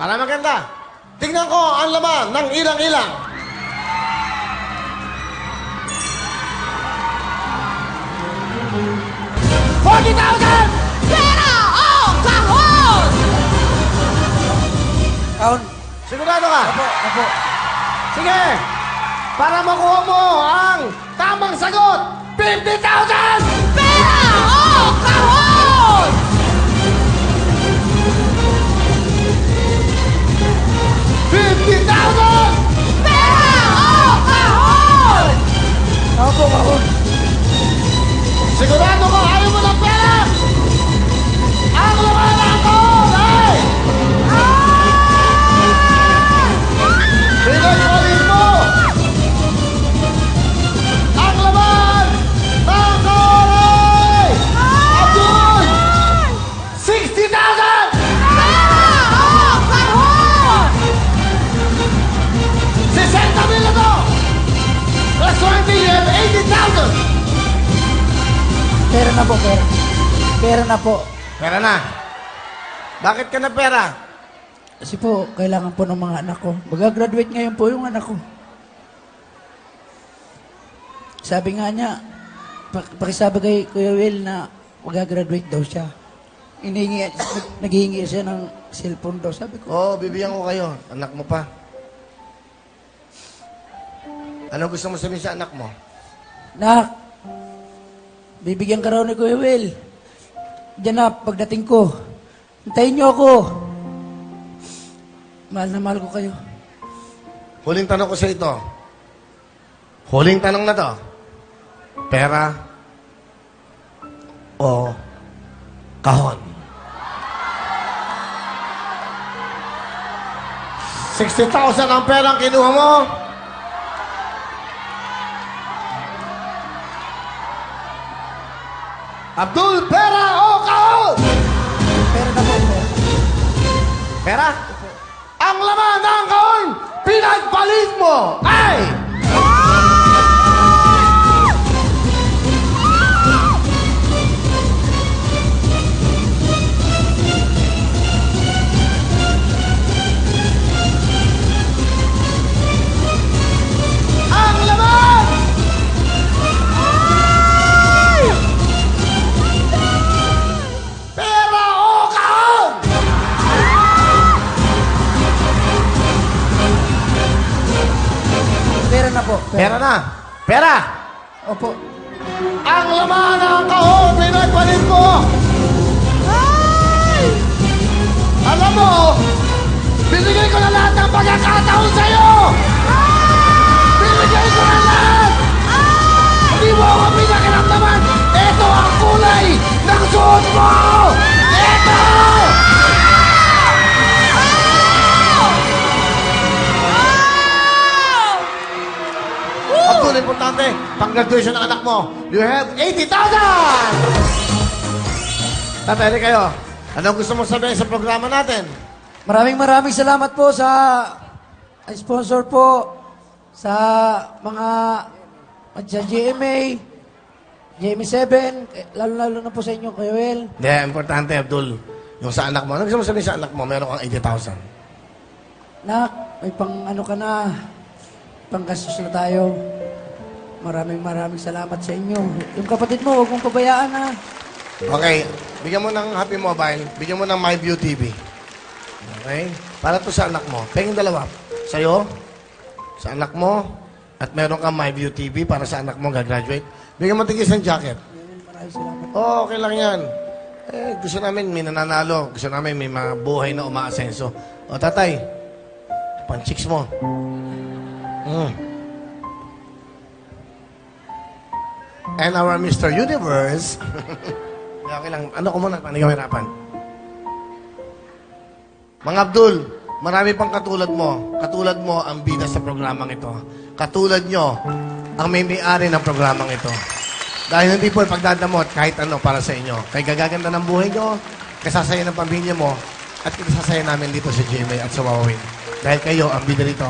Para maganda. Tingnan ko ang laman ng ilang-ilang. $40,000! Pera o kahon! Kaon. Sigurado ka? Apo. Sige! Para makuha mo ang tamang sagot, $50,000! Pera o kahon! $50,000! Pera o kahon! Apo, kaon. Sigurado ka ayaw mo ng pera? Ang laman ako ay... Pinagpalit mo! Ang laman ng koray! Abdul! $60,000! Pera o kahon! 60 mil na to! Plus 20, you have 80,000! Pera na po, pera. Pera na po. Pera na. Bakit ka na pera? Kasi po, kailangan po ng mga anak ko. Mag-graduate ngayon po yung anak ko. Sabi nga niya, pakisabi kay Kuya Will na mag-graduate daw siya. Naghihingi siya ng cellphone daw. Sabi ko, Oo, bibigyan ko kayo. Anak mo pa. Ano gusto mo sabihin sa anak mo? Nak, bibigyan ka raw ni Kuya Will. Diyan na, pagdating ko. Hintayin niyo ako. Mahal na mahal ko kayo. Huling tanong ko sa ito. Huling tanong na to. Pera o kahon? 60,000 ang perang kinuha mo. Abdul, pera o kahon? Pera na po, pera. Pera? Ang laman ng kahon, pinagpalit mo ay... Ang laman! Pera o kahon? Pera na po, Pera na. Pera! Opo. Ang laman ng kahon, pinagpalit mo! Alam mo, binigay ko na lahat ng pagkakataon sa'yo! Binigay ko na lahat! Hindi mo ako pinakiramdaman! Ito ang kulay ng suot mo! Ito! Abdul, importante, pang-graduation ng anak mo, you have 80,000! Tatay, kayo. Anong gusto mo sabihin sa programa natin? Maraming salamat po sa sponsor po, sa mga sa GMA, GMA7, lalo na po sa inyo, Kuya Will. Hindi, importante, Abdul. Yung sa anak mo. Anong gusto mo sabihin sa anak mo? Meron kang 80,000. Nak, may pang ano ka na, pang gastos na tayo. Maraming salamat sa inyo. Yung kapatid mo, huwag mong pabayaan na. Okay, bigyan mo ng Happy Mobile. Bigyan mo ng MyView TV. Okay? Para to sa anak mo. Penging dalawa. Sa'yo, sa anak mo, at meron kang MyView TV para sa anak mo gagraduate. Bigyan mo tigis ng jacket. Maraming salamat. Oo, okay lang yan. Eh, gusto namin may nananalo. Gusto namin may mga buhay na umaasenso. O, tatay, pan-chicks mo. And our Mr. Universe. Okay lang. Ano ko muna? Paano gawin? Mga Abdul, marami pang katulad mo. Katulad mo ang bida sa programang ito. Katulad nyo ang may-ari ng programang ito. Dahil hindi po pagdadamot kahit ano para sa inyo. Kaya gagaganda ng buhay nyo, kasasaya ng pamilya mo, at kasasaya namin dito sa GMA at sa Wawawin. Dahil kayo ang bida rito.